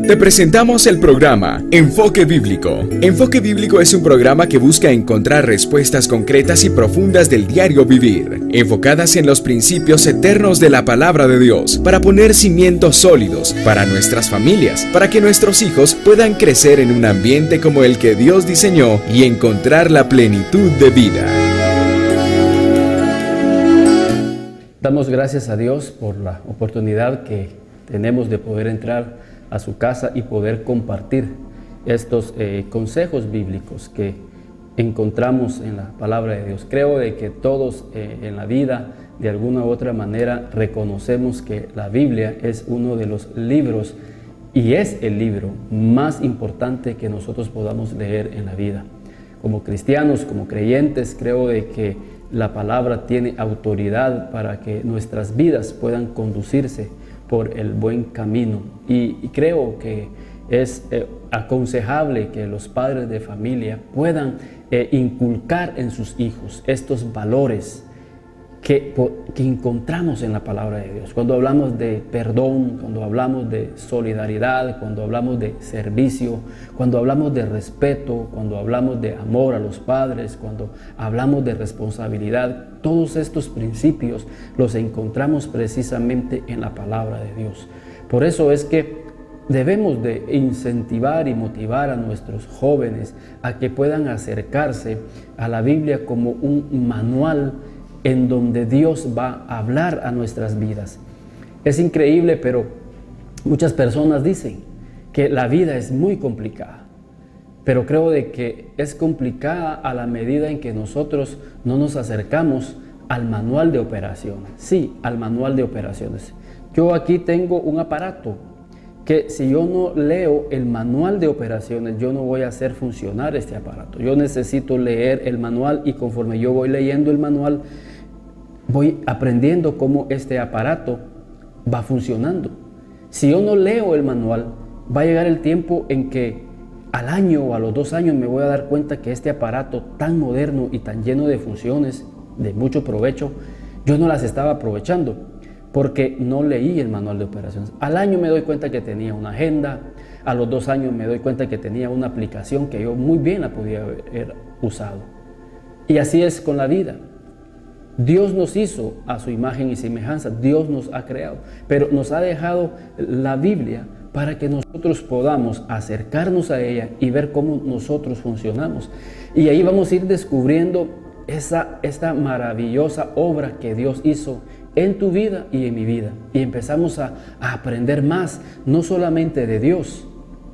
Te presentamos el programa Enfoque Bíblico. Enfoque Bíblico es un programa que busca encontrar respuestas concretas y profundas del diario vivir, enfocadas en los principios eternos de la palabra de Dios, para poner cimientos sólidos para nuestras familias, para que nuestros hijos puedan crecer en un ambiente como el que Dios diseñó y encontrar la plenitud de vida. Damos gracias a Dios por la oportunidad que tenemos de poder entrar a su casa y poder compartir estos consejos bíblicos que encontramos en la palabra de Dios. Creo de que todos en la vida, de alguna u otra manera, reconocemos que la Biblia es uno de los libros y es el libro más importante que nosotros podamos leer en la vida. Como cristianos, como creyentes, creo de que la palabra tiene autoridad para que nuestras vidas puedan conducirse por el buen camino, y creo que es aconsejable que los padres de familia puedan inculcar en sus hijos estos valores que encontramos en la palabra de Dios. Cuando hablamos de perdón, cuando hablamos de solidaridad, cuando hablamos de servicio, cuando hablamos de respeto, cuando hablamos de amor a los padres, cuando hablamos de responsabilidad, todos estos principios los encontramos precisamente en la palabra de Dios. Por eso es que debemos de incentivar y motivar a nuestros jóvenes a que puedan acercarse a la Biblia como un manual en donde Dios va a hablar a nuestras vidas. Es increíble, pero muchas personas dicen que la vida es muy complicada, pero creo de que es complicada a la medida en que nosotros no nos acercamos al manual de operaciones. Sí, al manual de operaciones. Yo aquí tengo un aparato que si yo no leo el manual de operaciones, yo no voy a hacer funcionar este aparato. Yo necesito leer el manual, y conforme yo voy leyendo el manual, voy aprendiendo cómo este aparato va funcionando. Si yo no leo el manual, va a llegar el tiempo en que al año o a los 2 años me voy a dar cuenta que este aparato tan moderno y tan lleno de funciones, de mucho provecho, yo no las estaba aprovechando porque no leí el manual de operaciones. Al año me doy cuenta que tenía una agenda, a los 2 años me doy cuenta que tenía una aplicación que yo muy bien la podía haber usado. Y así es con la vida. Dios nos hizo a su imagen y semejanza, Dios nos ha creado, pero nos ha dejado la Biblia para que nosotros podamos acercarnos a ella y ver cómo nosotros funcionamos. Y ahí vamos a ir descubriendo esta maravillosa obra que Dios hizo en tu vida y en mi vida. Y empezamos a aprender más, no solamente de Dios,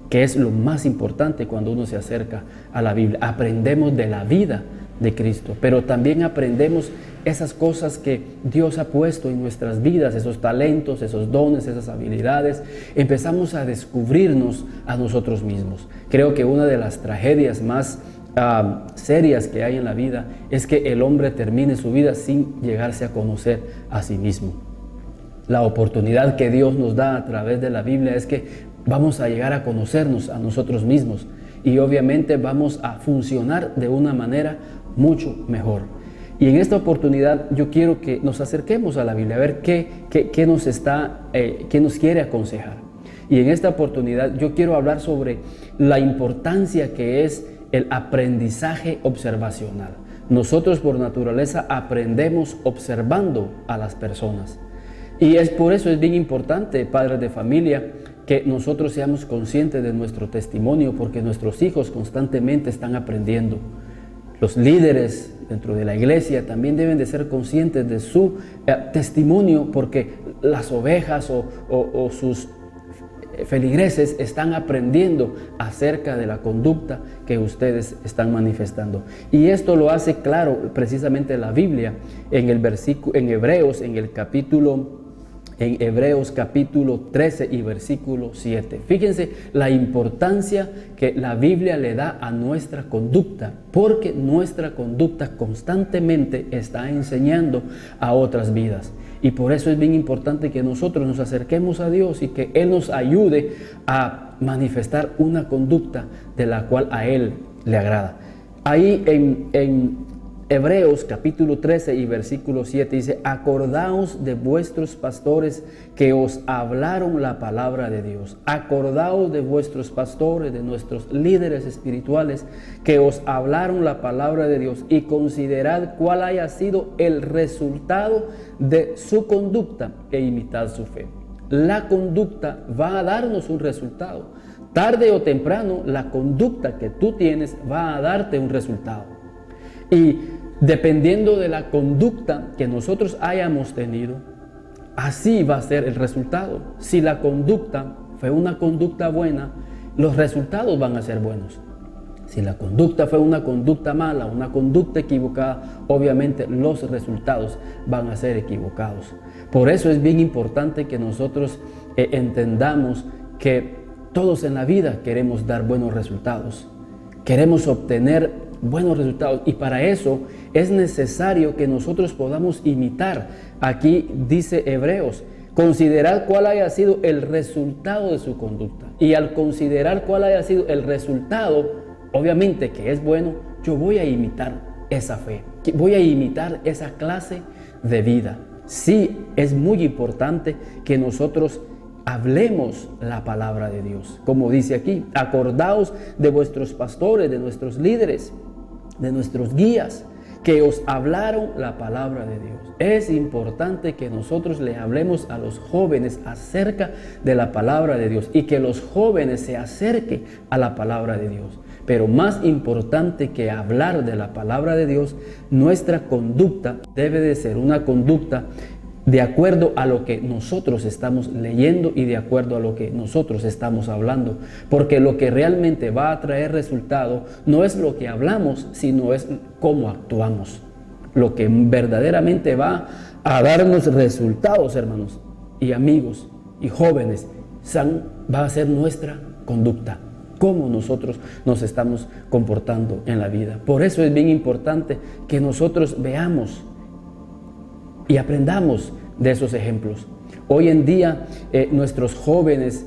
que es lo más importante cuando uno se acerca a la Biblia. Aprendemos de la vida de Cristo, pero también aprendemos esas cosas que Dios ha puesto en nuestras vidas, esos talentos, esos dones, esas habilidades. Empezamos a descubrirnos a nosotros mismos. Creo que una de las tragedias más serias que hay en la vida es que el hombre termine su vida sin llegarse a conocer a sí mismo. La oportunidad que Dios nos da a través de la Biblia es que vamos a llegar a conocernos a nosotros mismos, y obviamente vamos a funcionar de una manera mucho mejor. Y en esta oportunidad yo quiero que nos acerquemos a la Biblia, a ver qué nos quiere aconsejar. Y en esta oportunidad yo quiero hablar sobre la importancia que es el aprendizaje observacional. Nosotros por naturaleza aprendemos observando a las personas. Y por eso es bien importante, padres de familia, que nosotros seamos conscientes de nuestro testimonio, porque nuestros hijos constantemente están aprendiendo. Los líderes dentro de la iglesia también deben de ser conscientes de su testimonio, porque las ovejas o sus feligreses están aprendiendo acerca de la conducta que ustedes están manifestando. Y esto lo hace claro precisamente la Biblia en Hebreos capítulo 13 y versículo 7. Fíjense la importancia que la Biblia le da a nuestra conducta, porque nuestra conducta constantemente está enseñando a otras vidas. Y por eso es bien importante que nosotros nos acerquemos a Dios y que Él nos ayude a manifestar una conducta de la cual a Él le agrada. Ahí en Hebreos capítulo 13 y versículo 7 dice: acordaos de vuestros pastores que os hablaron la palabra de Dios. Acordaos de vuestros pastores, de nuestros líderes espirituales que os hablaron la palabra de Dios, y considerad cuál haya sido el resultado de su conducta e imitad su fe. La conducta va a darnos un resultado. Tarde o temprano, la conducta que tú tienes va a darte un resultado. Y dependiendo de la conducta que nosotros hayamos tenido, así va a ser el resultado. Si la conducta fue una conducta buena, los resultados van a ser buenos. Si la conducta fue una conducta mala, una conducta equivocada, obviamente los resultados van a ser equivocados. Por eso es bien importante que nosotros entendamos que todos en la vida queremos dar buenos resultados. Queremos obtener buenos resultados, y para eso es necesario que nosotros podamos imitar. Aquí dice Hebreos: considerad cuál haya sido el resultado de su conducta. Y al considerar cuál haya sido el resultado, obviamente que es bueno, yo voy a imitar esa fe, voy a imitar esa clase de vida. Sí, es muy importante que nosotros hablemos la palabra de Dios. Como dice aquí: acordaos de vuestros pastores, de nuestros líderes, de nuestros guías, que os hablaron la palabra de Dios. Es importante que nosotros le hablemos a los jóvenes acerca de la palabra de Dios, y que los jóvenes se acerquen a la palabra de Dios. Pero más importante que hablar de la palabra de Dios, nuestra conducta debe de ser una conducta de acuerdo a lo que nosotros estamos leyendo y de acuerdo a lo que nosotros estamos hablando. Porque lo que realmente va a traer resultado no es lo que hablamos, sino es cómo actuamos. Lo que verdaderamente va a darnos resultados, hermanos y amigos y jóvenes, va a ser nuestra conducta. Cómo nosotros nos estamos comportando en la vida. Por eso es bien importante que nosotros veamos y aprendamos de esos ejemplos. Hoy en día nuestros jóvenes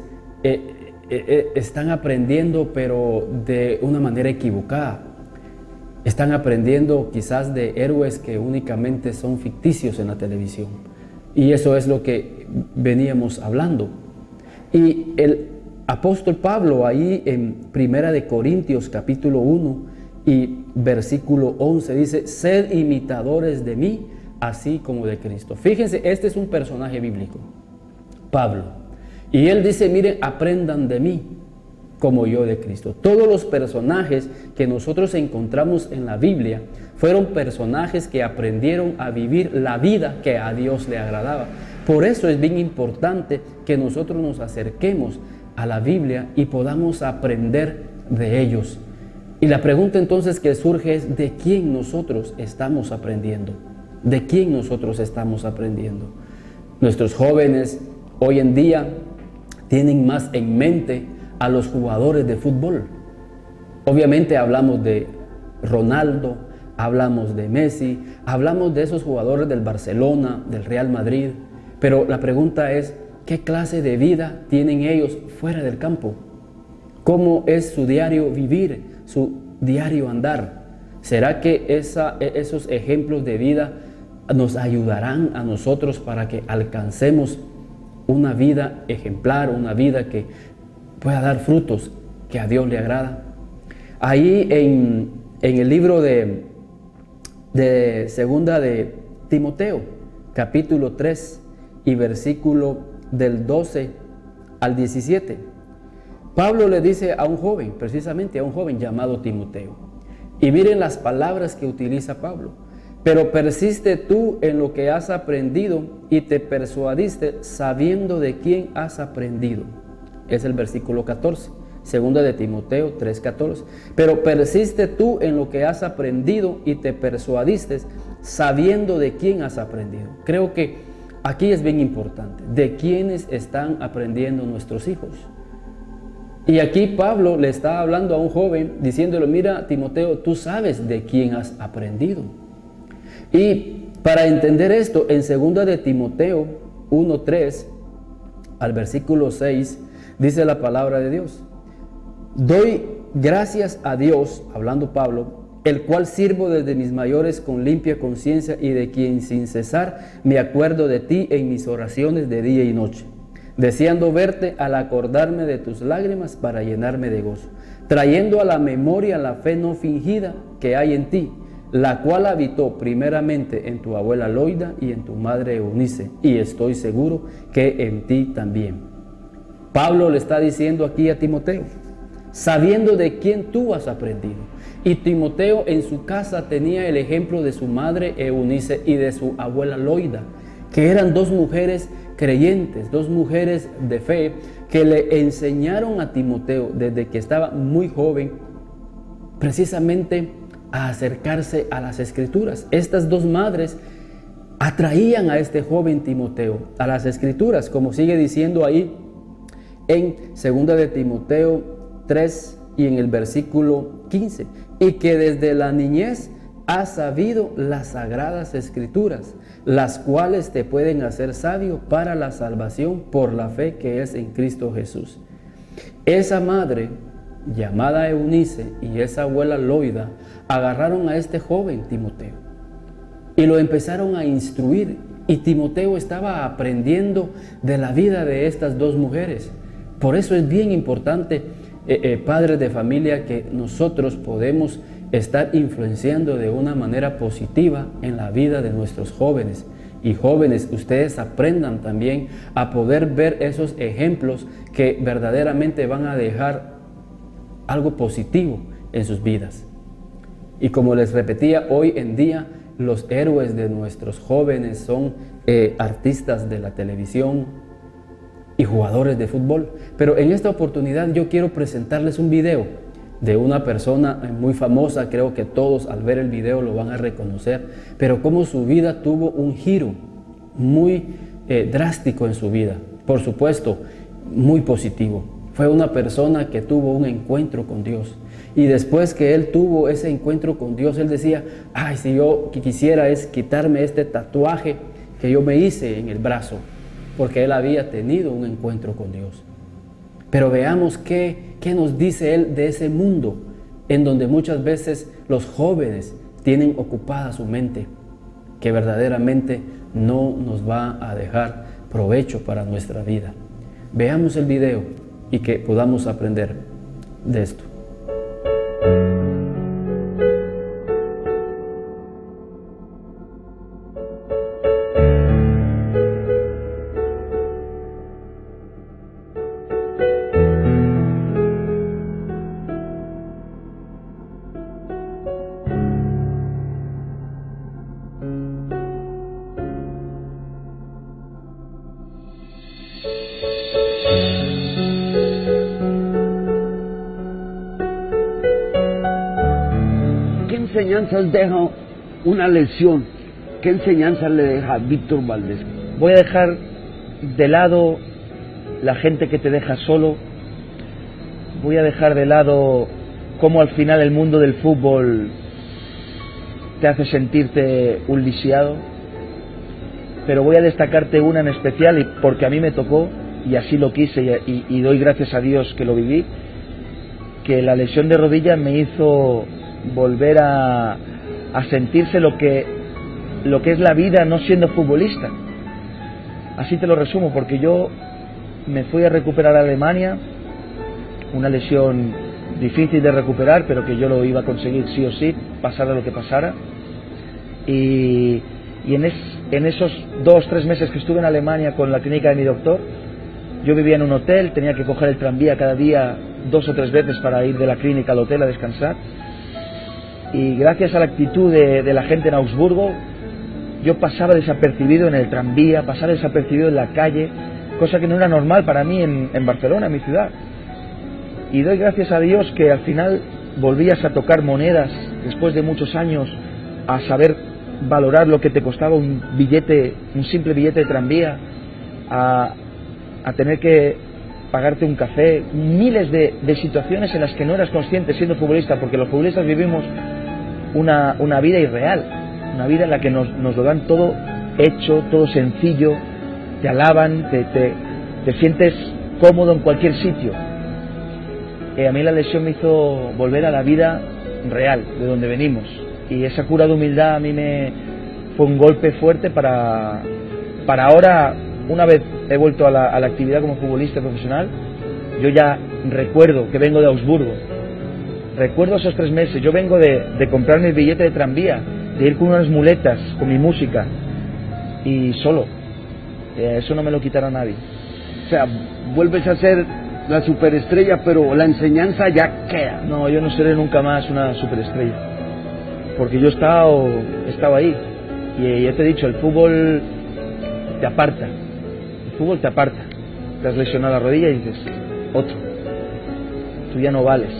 están aprendiendo, pero de una manera equivocada. Están aprendiendo quizás de héroes que únicamente son ficticios en la televisión. Y eso es lo que veníamos hablando. Y el apóstol Pablo, ahí en 1 Corintios capítulo 1 y versículo 11, dice: sed imitadores de mí, así como de Cristo. Fíjense, este es un personaje bíblico, Pablo, y él dice: miren, aprendan de mí como yo de Cristo. Todos los personajes que nosotros encontramos en la Biblia fueron personajes que aprendieron a vivir la vida que a Dios le agradaba. Por eso es bien importante que nosotros nos acerquemos a la Biblia y podamos aprender de ellos. Y la pregunta entonces que surge es: ¿de quién nosotros estamos aprendiendo? ¿De quién nosotros estamos aprendiendo? Nuestros jóvenes hoy en día tienen más en mente a los jugadores de fútbol. Obviamente hablamos de Ronaldo, hablamos de Messi, hablamos de esos jugadores del Barcelona, del Real Madrid, pero la pregunta es: ¿qué clase de vida tienen ellos fuera del campo? ¿Cómo es su diario vivir, su diario andar? ¿Será que esos ejemplos de vida nos ayudarán a nosotros para que alcancemos una vida ejemplar, una vida que pueda dar frutos que a Dios le agrada? Ahí en el libro de segunda de Timoteo, capítulo 3 y versículo del 12 al 17, Pablo le dice a un joven, precisamente a un joven llamado Timoteo, y miren las palabras que utiliza Pablo: pero persiste tú en lo que has aprendido y te persuadiste sabiendo de quién has aprendido. Es el versículo 14, segunda de Timoteo 3:14. Pero persiste tú en lo que has aprendido y te persuadiste sabiendo de quién has aprendido. Creo que aquí es bien importante, de quiénes están aprendiendo nuestros hijos. Y aquí Pablo le está hablando a un joven diciéndole: mira, Timoteo, tú sabes de quién has aprendido. Y para entender esto, en 2 de Timoteo 1:3 al versículo 6, dice la palabra de Dios: doy gracias a Dios, hablando Pablo, el cual sirvo desde mis mayores con limpia conciencia y de quien sin cesar me acuerdo de ti en mis oraciones de día y noche, deseando verte al acordarme de tus lágrimas para llenarme de gozo, trayendo a la memoria la fe no fingida que hay en ti, la cual habitó primeramente en tu abuela Loida y en tu madre Eunice, y estoy seguro que en ti también. Pablo le está diciendo aquí a Timoteo, sabiendo de quién tú has aprendido. Y Timoteo en su casa tenía el ejemplo de su madre Eunice y de su abuela Loida, que eran dos mujeres creyentes, dos mujeres de fe, que le enseñaron a Timoteo desde que estaba muy joven, precisamente a acercarse a las Escrituras. Estas dos madres atraían a este joven Timoteo a las Escrituras, como sigue diciendo ahí en 2 de Timoteo 3 y en el versículo 15, y que desde la niñez has sabido las sagradas Escrituras, las cuales te pueden hacer sabio para la salvación por la fe que es en Cristo Jesús. Esa madre llamada Eunice y esa abuela Loida agarraron a este joven Timoteo y lo empezaron a instruir, y Timoteo estaba aprendiendo de la vida de estas dos mujeres. Por eso es bien importante, padres de familia, que nosotros podemos estar influenciando de una manera positiva en la vida de nuestros jóvenes. Y jóvenes, ustedes aprendan también a poder ver esos ejemplos que verdaderamente van a dejar algo positivo en sus vidas. Y como les repetía, hoy en día los héroes de nuestros jóvenes son artistas de la televisión y jugadores de fútbol. Pero en esta oportunidad yo quiero presentarles un video de una persona muy famosa. Creo que todos al ver el video lo van a reconocer, pero cómo su vida tuvo un giro muy drástico en su vida. Por supuesto, muy positivo. Fue una persona que tuvo un encuentro con Dios, y después que él tuvo ese encuentro con Dios, él decía, ay, si yo quisiera es quitarme este tatuaje que yo me hice en el brazo, porque él había tenido un encuentro con Dios. Pero veamos qué nos dice él de ese mundo en donde muchas veces los jóvenes tienen ocupada su mente, que verdaderamente no nos va a dejar provecho para nuestra vida. Veamos el video y que podamos aprender de esto. ¿Qué enseñanzas deja una lección? ¿Qué enseñanzas le deja Víctor Valdés? Voy a dejar de lado la gente que te deja solo. Voy a dejar de lado cómo al final el mundo del fútbol te hace sentirte un lisiado. Pero voy a destacarte una en especial, y porque a mí me tocó, y así lo quise, y doy gracias a Dios que lo viví, que la lesión de rodilla me hizo volver a sentirse lo que es la vida no siendo futbolista. Así te lo resumo, porque yo me fui a recuperar a Alemania, una lesión difícil de recuperar, pero que yo lo iba a conseguir sí o sí, pasara lo que pasara. Y en esos 2-3 meses que estuve en Alemania con la clínica de mi doctor, yo vivía en un hotel, tenía que coger el tranvía cada día 2 o 3 veces para ir de la clínica al hotel a descansar. Y gracias a la actitud de la gente en Augsburgo, yo pasaba desapercibido en el tranvía, pasaba desapercibido en la calle, cosa que no era normal para mí en Barcelona, mi ciudad. Y doy gracias a Dios que al final volvías a tocar monedas después de muchos años, a saber valorar lo que te costaba un simple billete de tranvía, a tener que pagarte un café, miles de situaciones en las que no eras consciente siendo futbolista, porque los futbolistas vivimos una vida irreal, una vida en la que nos lo dan todo hecho, todo sencillo, te alaban, te sientes cómodo en cualquier sitio. A mí la lesión me hizo volver a la vida real, de donde venimos. Y esa cura de humildad a mí me fue un golpe fuerte para ahora, una vez he vuelto a la actividad como futbolista profesional, yo ya recuerdo que vengo de Augsburgo, recuerdo esos 3 meses, yo vengo de comprarme el billete de tranvía, de ir con unas muletas, con mi música, y solo, eso no me lo quitará nadie. O sea, vuelves a ser la superestrella, pero la enseñanza ya queda. No, yo no seré nunca más una superestrella, porque yo he estado ahí, y ya te he dicho, el fútbol te aparta, te has lesionado la rodilla y dices, otro, tú ya no vales,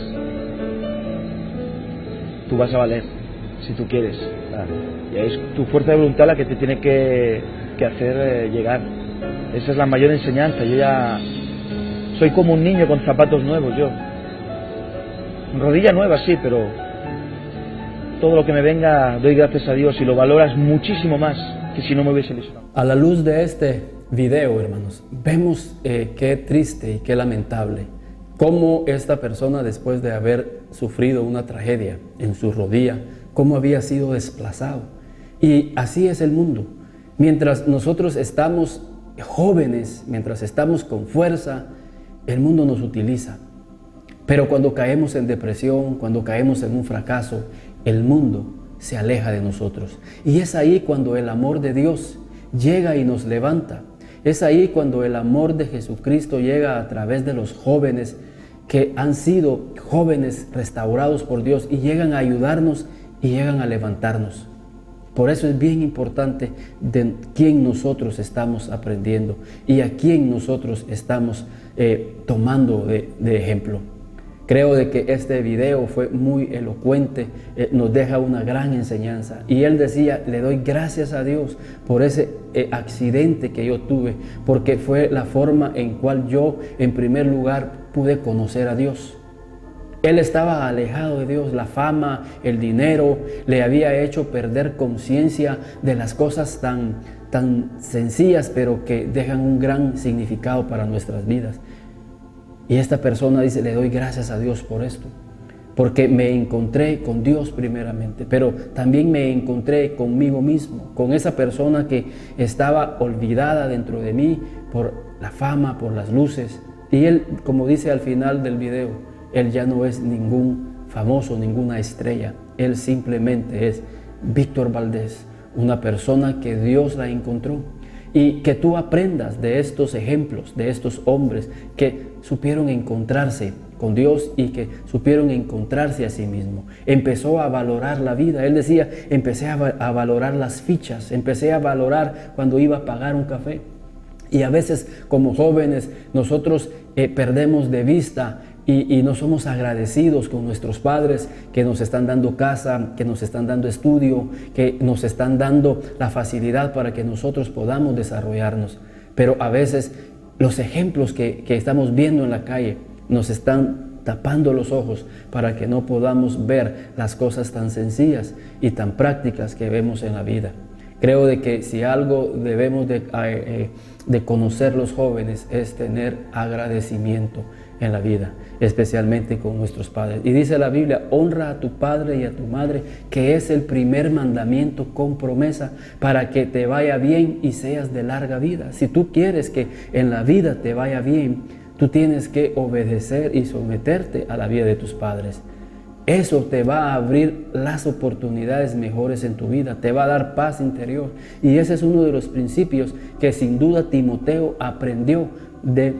tú vas a valer, si tú quieres, y es tu fuerza de voluntad la que te tiene que hacer llegar. Esa es la mayor enseñanza. Yo ya soy como un niño con zapatos nuevos, yo, rodilla nueva sí, pero todo lo que me venga doy gracias a Dios y lo valoras muchísimo más que si no me hubiese lesionado. A la luz de este video, hermanos, vemos qué triste y qué lamentable cómo esta persona, después de haber sufrido una tragedia en su rodilla, cómo había sido desplazado. Y así es el mundo. Mientras nosotros estamos jóvenes, mientras estamos con fuerza, el mundo nos utiliza. Pero cuando caemos en depresión, cuando caemos en un fracaso, el mundo se aleja de nosotros. Y es ahí cuando el amor de Dios llega y nos levanta. Es ahí cuando el amor de Jesucristo llega a través de los jóvenes que han sido jóvenes restaurados por Dios y llegan a ayudarnos y llegan a levantarnos. Por eso es bien importante de quién nosotros estamos aprendiendo y a quién nosotros estamos tomando de ejemplo. Creo de que este video fue muy elocuente, nos deja una gran enseñanza. Y él decía, le doy gracias a Dios por ese accidente que yo tuve, porque fue la forma en cual yo, en primer lugar, pude conocer a Dios. Él estaba alejado de Dios, la fama, el dinero, le había hecho perder conciencia de las cosas tan sencillas, pero que dejan un gran significado para nuestras vidas. Y esta persona dice, le doy gracias a Dios por esto, porque me encontré con Dios primeramente, pero también me encontré conmigo mismo, con esa persona que estaba olvidada dentro de mí por la fama, por las luces. Y él, como dice al final del video, él ya no es ningún famoso, ninguna estrella. Él simplemente es Víctor Valdés, una persona que Dios la encontró. Y que tú aprendas de estos ejemplos, de estos hombres que supieron encontrarse con Dios y que supieron encontrarse a sí mismo. Empezó a valorar la vida. Él decía, empecé a valorar las fichas, empecé a valorar cuando iba a pagar un café. Y a veces como jóvenes nosotros perdemos de vista y no somos agradecidos con nuestros padres que nos están dando casa, que nos están dando estudio, que nos están dando la facilidad para que nosotros podamos desarrollarnos. Pero a veces los ejemplos que estamos viendo en la calle nos están tapando los ojos para que no podamos ver las cosas tan sencillas y tan prácticas que vemos en la vida. Creo de que si algo debemos de conocer los jóvenes es tener agradecimiento en la vida, especialmente con nuestros padres. Y dice la Biblia, honra a tu padre y a tu madre, que es el primer mandamiento con promesa para que te vaya bien y seas de larga vida. Si tú quieres que en la vida te vaya bien, tú tienes que obedecer y someterte a la vida de tus padres. Eso te va a abrir las oportunidades mejores en tu vida, te va a dar paz interior. Y ese es uno de los principios que sin duda Timoteo aprendió de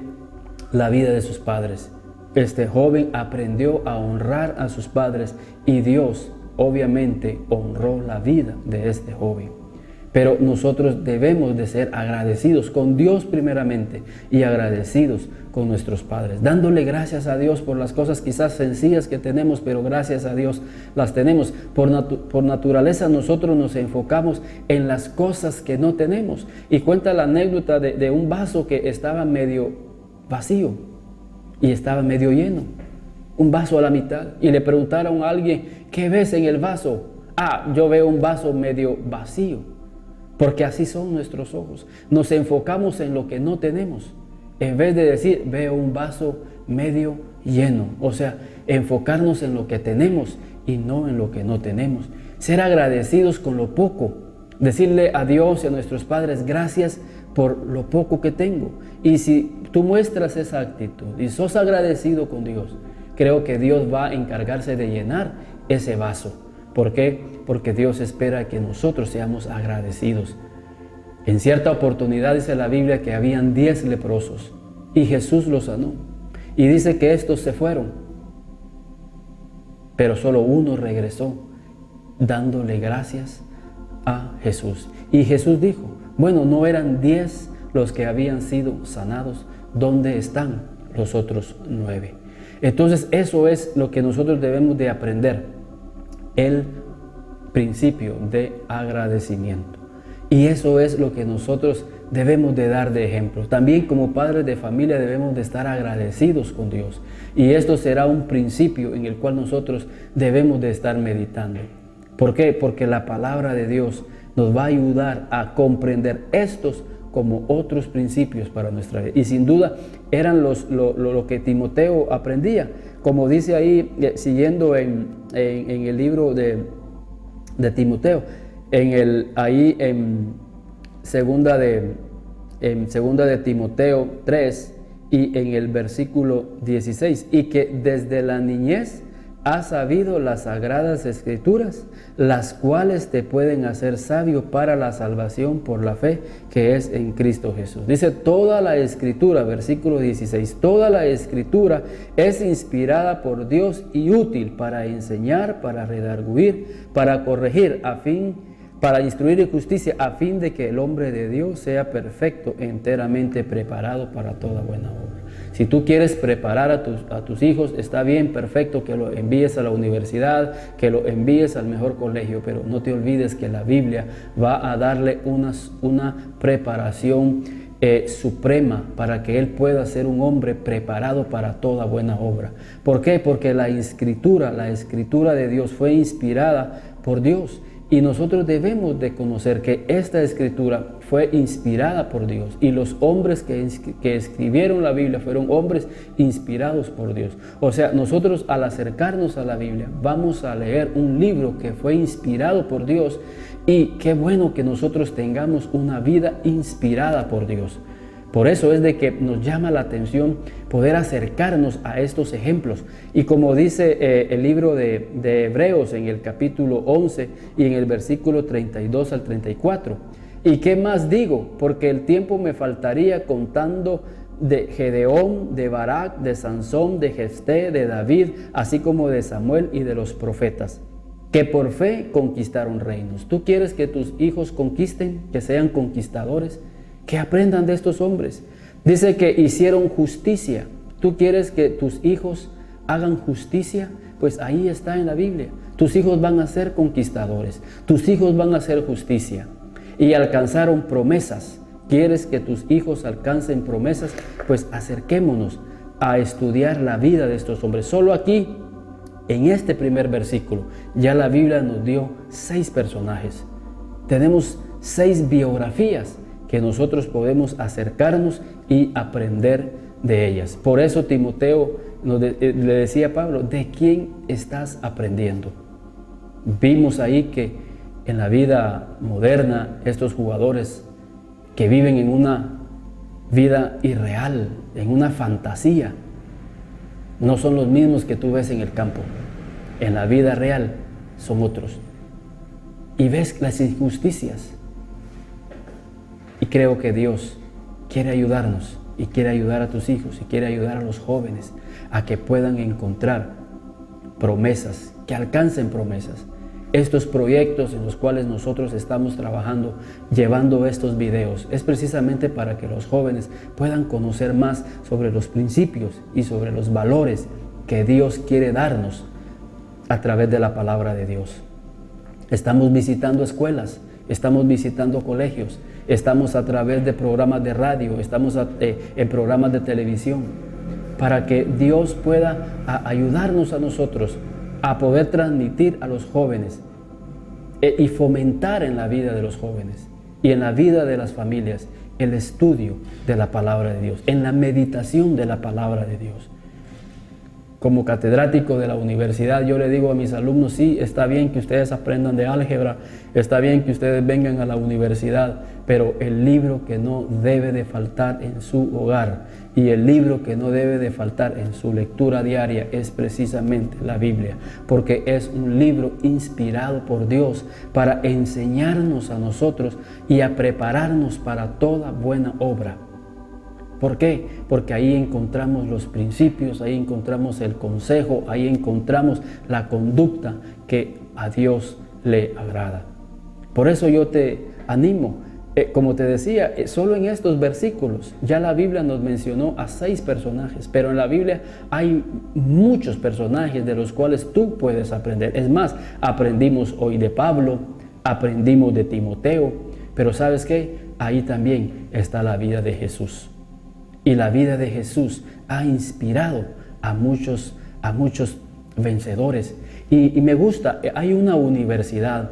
la vida de sus padres. Este joven aprendió a honrar a sus padres y Dios obviamente honró la vida de este joven. Pero nosotros debemos de ser agradecidos con Dios primeramente y agradecidos con nuestros padres, dándole gracias a Dios por las cosas quizás sencillas que tenemos, pero gracias a Dios las tenemos. Por naturaleza nosotros nos enfocamos en las cosas que no tenemos. Y cuenta la anécdota de un vaso que estaba medio vacío y estaba medio lleno, un vaso a la mitad, y le preguntaron a alguien, ¿qué ves en el vaso? Ah, yo veo un vaso medio vacío. Porque así son nuestros ojos. Nos enfocamos en lo que no tenemos, en vez de decir, veo un vaso medio lleno. O sea, enfocarnos en lo que tenemos y no en lo que no tenemos. Ser agradecidos con lo poco. Decirle a Dios y a nuestros padres, gracias por lo poco que tengo. Y si tú muestras esa actitud y sos agradecido con Dios, creo que Dios va a encargarse de llenar ese vaso. ¿Por qué? Porque Dios espera que nosotros seamos agradecidos. En cierta oportunidad dice la Biblia que habían 10 leprosos y Jesús los sanó. Y dice que estos se fueron, pero solo uno regresó dándole gracias a Jesús. Y Jesús dijo, bueno, no eran 10 los que habían sido sanados, ¿dónde están los otros 9? Entonces eso es lo que nosotros debemos de aprender, el principio de agradecimiento. Y eso es lo que nosotros debemos de dar de ejemplo. También como padres de familia debemos de estar agradecidos con Dios. Y esto será un principio en el cual nosotros debemos de estar meditando. ¿Por qué? Porque la palabra de Dios nos va a ayudar a comprender estos como otros principios para nuestra vida. Y sin duda eran lo que Timoteo aprendía. Como dice ahí, siguiendo en el libro de Timoteo, ahí en segunda de Timoteo 3 y en el versículo 16, y que desde la niñez has sabido las sagradas escrituras, las cuales te pueden hacer sabio para la salvación por la fe que es en Cristo Jesús. Dice toda la escritura, versículo 16, toda la escritura es inspirada por Dios y útil para enseñar, para redarguir, para corregir, para instruir en justicia, a fin de que el hombre de Dios sea perfecto, enteramente preparado para toda buena obra. Si tú quieres preparar a tus hijos, está bien, perfecto, que lo envíes a la universidad, que lo envíes al mejor colegio, pero no te olvides que la Biblia va a darle una preparación suprema para que él pueda ser un hombre preparado para toda buena obra. ¿Por qué? Porque la escritura de Dios fue inspirada por Dios. Y nosotros debemos de conocer que esta escritura fue inspirada por Dios y los hombres que escribieron la Biblia fueron hombres inspirados por Dios. O sea, nosotros al acercarnos a la Biblia vamos a leer un libro que fue inspirado por Dios, y qué bueno que nosotros tengamos una vida inspirada por Dios. Por eso es de que nos llama la atención poder acercarnos a estos ejemplos. Y como dice el libro de Hebreos en el capítulo 11 y en el versículo 32 al 34. ¿Y qué más digo? Porque el tiempo me faltaría contando de Gedeón, de Barak, de Sansón, de Jefté, de David, así como de Samuel y de los profetas, que por fe conquistaron reinos. ¿Tú quieres que tus hijos conquisten, que sean conquistadores? Que aprendan de estos hombres. Dice que hicieron justicia. ¿Tú quieres que tus hijos hagan justicia? Pues ahí está en la Biblia. Tus hijos van a ser conquistadores. Tus hijos van a hacer justicia. Y alcanzaron promesas. ¿Quieres que tus hijos alcancen promesas? Pues acerquémonos a estudiar la vida de estos hombres. Solo aquí, en este primer versículo, ya la Biblia nos dio 6 personajes. Tenemos 6 biografías que nosotros podemos acercarnos y aprender de ellas. Por eso Timoteo le decía a Pablo, ¿de quién estás aprendiendo? Vimos ahí que en la vida moderna estos jugadores que viven en una vida irreal, en una fantasía, no son los mismos que tú ves en el campo. En la vida real son otros. Y ves las injusticias. Y creo que Dios quiere ayudarnos y quiere ayudar a tus hijos y quiere ayudar a los jóvenes a que puedan encontrar promesas, que alcancen promesas. Estos proyectos en los cuales nosotros estamos trabajando, llevando estos videos, es precisamente para que los jóvenes puedan conocer más sobre los principios y sobre los valores que Dios quiere darnos a través de la palabra de Dios. Estamos visitando escuelas, estamos visitando colegios, estamos a través de programas de radio, estamos en programas de televisión, para que Dios pueda ayudarnos a nosotros a poder transmitir a los jóvenes y fomentar en la vida de los jóvenes y en la vida de las familias el estudio de la palabra de Dios, en la meditación de la palabra de Dios. Como catedrático de la universidad, yo le digo a mis alumnos, sí, está bien que ustedes aprendan de álgebra, está bien que ustedes vengan a la universidad, pero el libro que no debe de faltar en su hogar y el libro que no debe de faltar en su lectura diaria es precisamente la Biblia, porque es un libro inspirado por Dios para enseñarnos a nosotros y a prepararnos para toda buena obra. ¿Por qué? Porque ahí encontramos los principios, ahí encontramos el consejo, ahí encontramos la conducta que a Dios le agrada. Por eso yo te animo, como te decía, solo en estos versículos, ya la Biblia nos mencionó a 6 personajes, pero en la Biblia hay muchos personajes de los cuales tú puedes aprender. Es más, aprendimos hoy de Pablo, aprendimos de Timoteo, pero ¿sabes qué? Ahí también está la vida de Jesús. Y la vida de Jesús ha inspirado a muchos vencedores. Y me gusta, hay una universidad,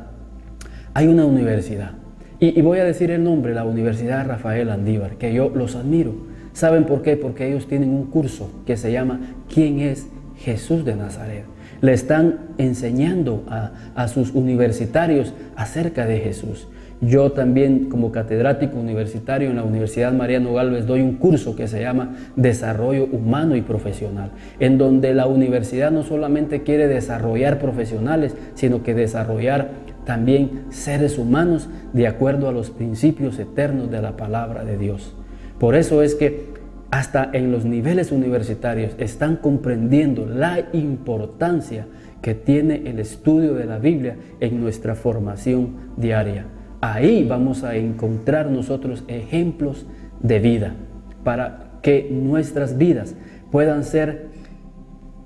y voy a decir el nombre, la Universidad Rafael Andívar, que yo los admiro. ¿Saben por qué? Porque ellos tienen un curso que se llama ¿Quién es Jesús de Nazaret? Le están enseñando a sus universitarios acerca de Jesús. Yo también, como catedrático universitario en la Universidad Mariano Gálvez, doy un curso que se llama Desarrollo Humano y Profesional, en donde la universidad no solamente quiere desarrollar profesionales, sino que desarrollar también seres humanos de acuerdo a los principios eternos de la palabra de Dios. Por eso es que hasta en los niveles universitarios están comprendiendo la importancia que tiene el estudio de la Biblia en nuestra formación diaria. Ahí vamos a encontrar nosotros ejemplos de vida para que nuestras vidas puedan ser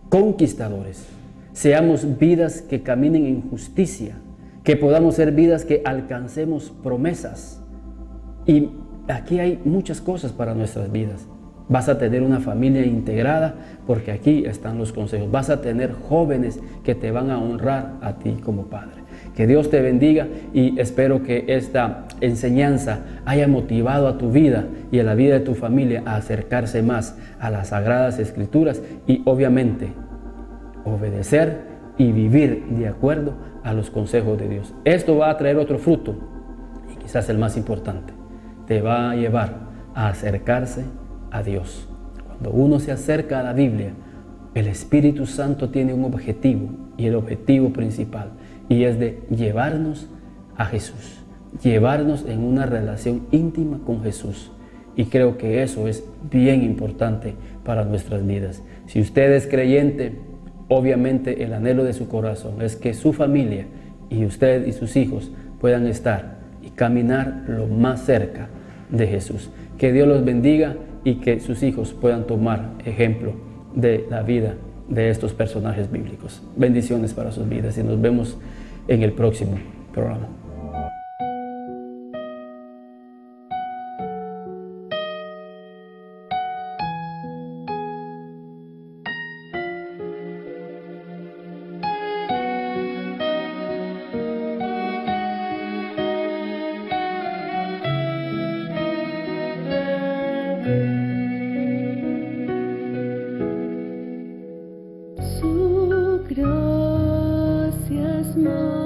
conquistadores, seamos vidas que caminen en justicia, que podamos ser vidas que alcancemos promesas. Y aquí hay muchas cosas para nuestras vidas. Vas a tener una familia integrada porque aquí están los consejos. Vas a tener jóvenes que te van a honrar a ti como padre. Que Dios te bendiga y espero que esta enseñanza haya motivado a tu vida y a la vida de tu familia a acercarse más a las Sagradas Escrituras y obviamente obedecer y vivir de acuerdo a los consejos de Dios. Esto va a traer otro fruto y quizás el más importante, te va a llevar a acercarse a Dios. Cuando uno se acerca a la Biblia, el Espíritu Santo tiene un objetivo y el objetivo principal y es de llevarnos a Jesús, llevarnos en una relación íntima con Jesús. Y creo que eso es bien importante para nuestras vidas. Si usted es creyente, obviamente el anhelo de su corazón es que su familia y usted y sus hijos puedan estar y caminar lo más cerca de Jesús. Que Dios los bendiga y que sus hijos puedan tomar ejemplo de la vida de estos personajes bíblicos. Bendiciones para sus vidas y nos vemos en el próximo programa. Su gracia es más.